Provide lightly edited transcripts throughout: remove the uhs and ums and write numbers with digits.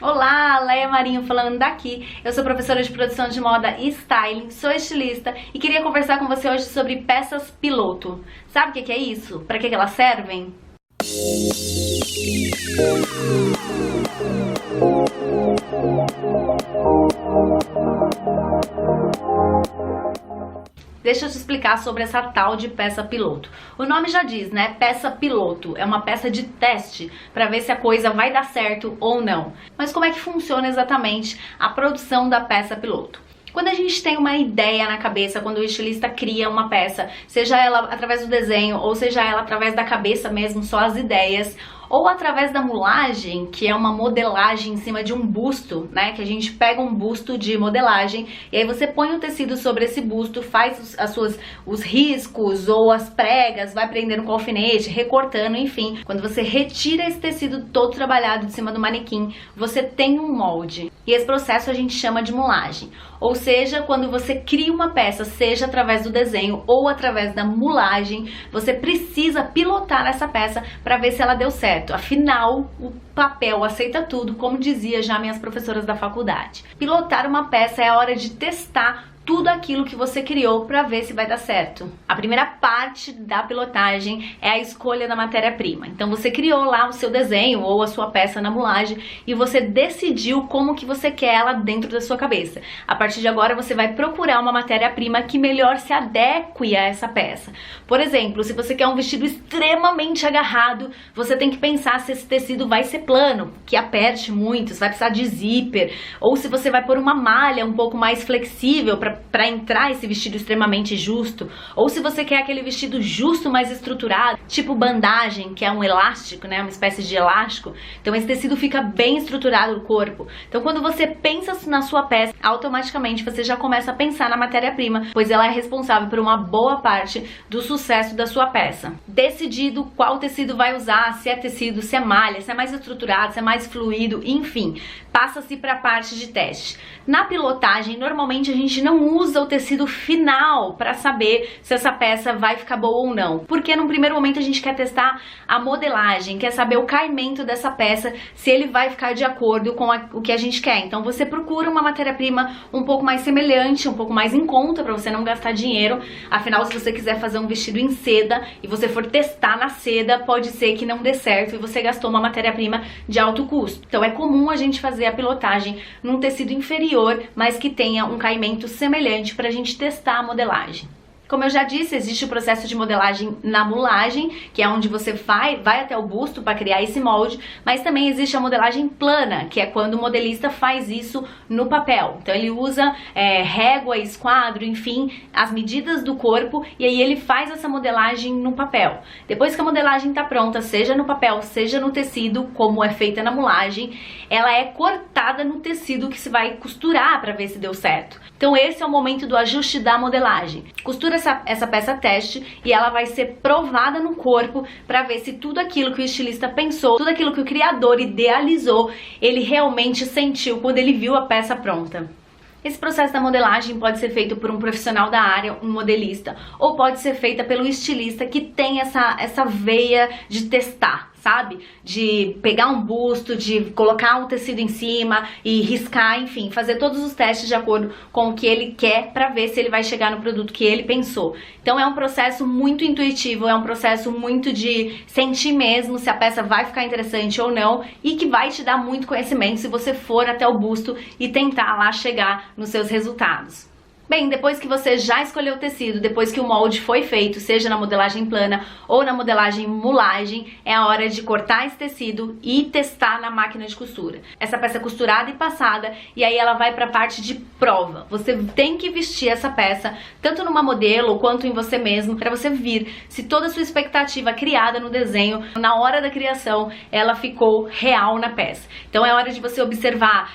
Olá, Leia Marinho falando daqui. Eu sou professora de produção de moda e styling, sou estilista e queria conversar com você hoje sobre peças piloto. Sabe o que é isso? Para que elas servem? Deixa eu te explicar sobre essa tal de peça piloto. O nome já diz, né? Peça piloto. É uma peça de teste para ver se a coisa vai dar certo ou não. Mas como é que funciona exatamente a produção da peça piloto? Quando a gente tem uma ideia na cabeça, quando o estilista cria uma peça, seja ela através do desenho ou seja ela através da cabeça mesmo, só as ideias, ou através da mulagem, que é uma modelagem em cima de um busto, né? Que a gente pega um busto de modelagem e aí você põe o tecido sobre esse busto, faz os riscos ou as pregas, vai prendendo com alfinete, recortando, enfim. Quando você retira esse tecido todo trabalhado de cima do manequim, você tem um molde. E esse processo a gente chama de mulagem. Ou seja, quando você cria uma peça, seja através do desenho ou através da mulagem, você precisa pilotar essa peça para ver se ela deu certo. Afinal, o papel aceita tudo, como dizia já minhas professoras da faculdade. Pilotar uma peça é a hora de testar tudo aquilo que você criou para ver se vai dar certo. A primeira parte da pilotagem é a escolha da matéria-prima. Então você criou lá o seu desenho ou a sua peça na mulagem e você decidiu como que você quer ela dentro da sua cabeça. A partir de agora você vai procurar uma matéria-prima que melhor se adeque a essa peça. Por exemplo, se você quer um vestido extremamente agarrado, você tem que pensar se esse tecido vai ser plano, que aperte muito, se vai precisar de zíper, ou se você vai pôr uma malha um pouco mais flexível para entrar esse vestido extremamente justo, ou se você quer aquele vestido justo, mais estruturado, tipo bandagem, que é um elástico, né, uma espécie de elástico. Então esse tecido fica bem estruturado no corpo. Então quando você pensa na sua peça, automaticamente você já começa a pensar na matéria-prima, pois ela é responsável por uma boa parte do sucesso da sua peça. Decidido qual tecido vai usar, se é tecido, se é malha, se é mais estruturado, se é mais fluido, enfim, passa-se para a parte de teste. Na pilotagem, normalmente a gente não usa o tecido final para saber se essa peça vai ficar boa ou não, porque num primeiro momento a gente quer testar a modelagem, quer saber o caimento dessa peça, se ele vai ficar de acordo com o que a gente quer. Então você procura uma matéria-prima um pouco mais semelhante, um pouco mais em conta, para você não gastar dinheiro. Afinal, se você quiser fazer um vestido em seda e você for testar na seda, pode ser que não dê certo e você gastou uma matéria-prima de alto custo. Então é comum a gente fazer a pilotagem num tecido inferior, mas que tenha um caimento semelhante para a gente testar a modelagem. Como eu já disse, existe o processo de modelagem na mulagem, que é onde você vai até o busto para criar esse molde, mas também existe a modelagem plana, que é quando o modelista faz isso no papel. Então ele usa régua, esquadro, enfim, as medidas do corpo, e aí ele faz essa modelagem no papel. Depois que a modelagem está pronta, seja no papel, seja no tecido, como é feita na mulagem, ela é cortada no tecido que se vai costurar para ver se deu certo. Então esse é o momento do ajuste da modelagem. Costura essa peça teste e ela vai ser provada no corpo para ver se tudo aquilo que o estilista pensou, tudo aquilo que o criador idealizou, ele realmente sentiu quando ele viu a peça pronta. Esse processo da modelagem pode ser feito por um profissional da área, um modelista, ou pode ser feita pelo estilista que tem essa veia de testar, sabe? De pegar um busto, de colocar um tecido em cima e riscar, enfim, fazer todos os testes de acordo com o que ele quer para ver se ele vai chegar no produto que ele pensou. Então é um processo muito intuitivo, é um processo muito de sentir mesmo se a peça vai ficar interessante ou não e que vai te dar muito conhecimento se você for até o busto e tentar lá chegar nos seus resultados. Bem, depois que você já escolheu o tecido, depois que o molde foi feito, seja na modelagem plana ou na modelagem mulagem, é a hora de cortar esse tecido e testar na máquina de costura. Essa peça é costurada e passada e aí ela vai para a parte de prova. Você tem que vestir essa peça, tanto numa modelo quanto em você mesmo, para você ver se toda a sua expectativa criada no desenho, na hora da criação, ela ficou real na peça. Então é hora de você observar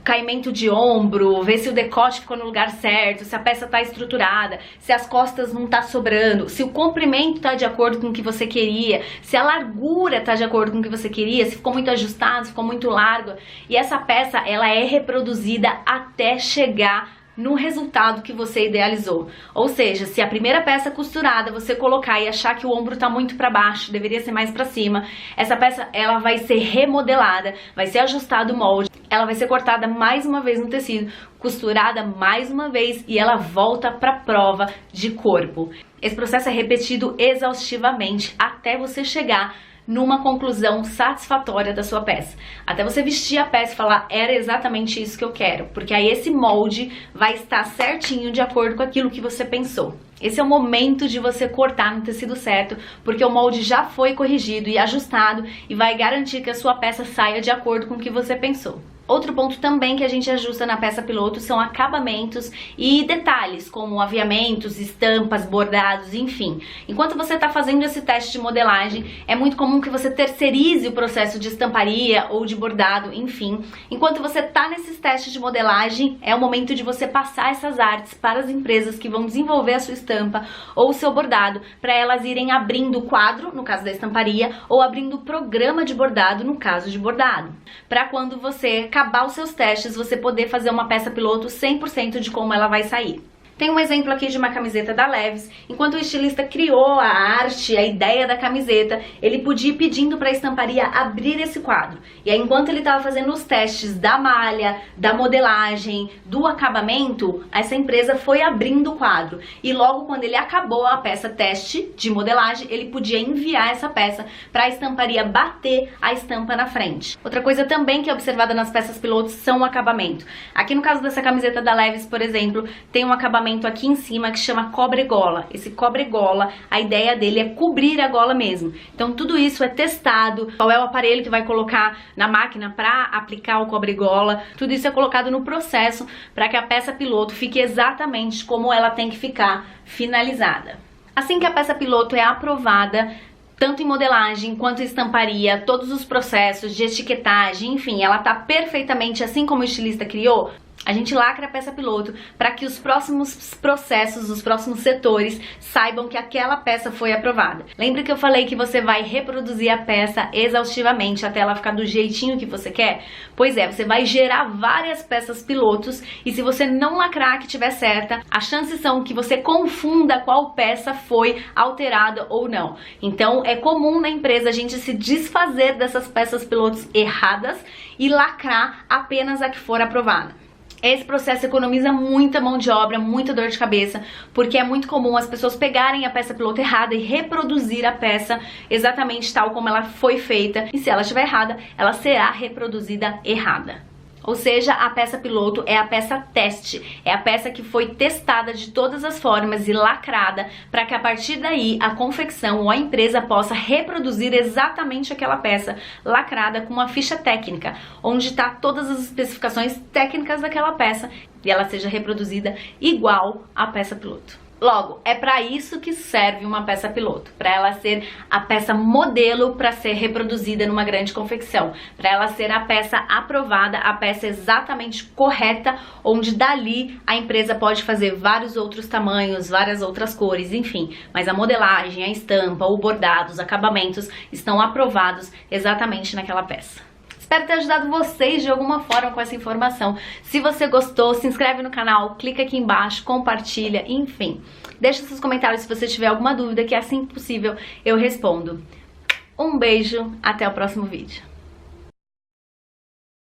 caimento de ombro, ver se o decote ficou no lugar certo, se a peça está estruturada, se as costas não tá sobrando, se o comprimento está de acordo com o que você queria, se a largura está de acordo com o que você queria, se ficou muito ajustado, se ficou muito largo. E essa peça, ela é reproduzida até chegar no resultado que você idealizou. Ou seja, se a primeira peça costurada você colocar e achar que o ombro está muito para baixo, deveria ser mais para cima, essa peça ela vai ser remodelada, vai ser ajustado o molde, ela vai ser cortada mais uma vez no tecido, costurada mais uma vez e ela volta para a prova de corpo. Esse processo é repetido exaustivamente até você chegar numa conclusão satisfatória da sua peça. Até você vestir a peça e falar, era exatamente isso que eu quero, porque aí esse molde vai estar certinho de acordo com aquilo que você pensou. Esse é o momento de você cortar no tecido certo, porque o molde já foi corrigido e ajustado e vai garantir que a sua peça saia de acordo com o que você pensou. Outro ponto também que a gente ajusta na peça piloto são acabamentos e detalhes, como aviamentos, estampas, bordados, enfim. Enquanto você está fazendo esse teste de modelagem, é muito comum que você terceirize o processo de estamparia ou de bordado, enfim. Enquanto você está nesses testes de modelagem, é o momento de você passar essas artes para as empresas que vão desenvolver a sua estampa ou o seu bordado, para elas irem abrindo o quadro, no caso da estamparia, ou abrindo o programa de bordado, no caso de bordado. Para quando você acabar os seus testes, você poder fazer uma peça piloto 100% de como ela vai sair. Tem um exemplo aqui de uma camiseta da Levi's. Enquanto o estilista criou a arte, a ideia da camiseta, ele podia ir pedindo para a estamparia abrir esse quadro. E aí, enquanto ele estava fazendo os testes da malha, da modelagem, do acabamento, essa empresa foi abrindo o quadro. E logo quando ele acabou a peça teste de modelagem, ele podia enviar essa peça para a estamparia bater a estampa na frente. Outra coisa também que é observada nas peças pilotos são o acabamento. Aqui no caso dessa camiseta da Levi's, por exemplo, tem um acabamento aqui em cima que chama cobre-gola. Esse cobre-gola, a ideia dele é cobrir a gola mesmo. Então tudo isso é testado, qual é o aparelho que vai colocar na máquina para aplicar o cobre-gola. Tudo isso é colocado no processo para que a peça piloto fique exatamente como ela tem que ficar finalizada. Assim que a peça piloto é aprovada, tanto em modelagem quanto em estamparia, todos os processos de etiquetagem, enfim, ela tá perfeitamente assim como o estilista criou, a gente lacra a peça piloto para que os próximos processos, os próximos setores saibam que aquela peça foi aprovada. Lembra que eu falei que você vai reproduzir a peça exaustivamente até ela ficar do jeitinho que você quer? Pois é, você vai gerar várias peças pilotos e se você não lacrar que tiver certa, as chances são que você confunda qual peça foi alterada ou não. Então é comum na empresa a gente se desfazer dessas peças pilotos erradas e lacrar apenas a que for aprovada. Esse processo economiza muita mão de obra, muita dor de cabeça, porque é muito comum as pessoas pegarem a peça piloto errada e reproduzir a peça exatamente tal como ela foi feita. E se ela estiver errada, ela será reproduzida errada. Ou seja, a peça piloto é a peça teste, é a peça que foi testada de todas as formas e lacrada para que a partir daí a confecção ou a empresa possa reproduzir exatamente aquela peça lacrada com uma ficha técnica, onde está todas as especificações técnicas daquela peça e ela seja reproduzida igual à peça piloto. Logo, é para isso que serve uma peça piloto, para ela ser a peça modelo para ser reproduzida numa grande confecção, para ela ser a peça aprovada, a peça exatamente correta, onde dali a empresa pode fazer vários outros tamanhos, várias outras cores, enfim, mas a modelagem, a estampa, o bordado, os acabamentos estão aprovados exatamente naquela peça. Espero ter ajudado vocês de alguma forma com essa informação. Se você gostou, se inscreve no canal, clica aqui embaixo, compartilha, enfim. Deixa seus comentários se você tiver alguma dúvida, que assim que possível eu respondo. Um beijo, até o próximo vídeo.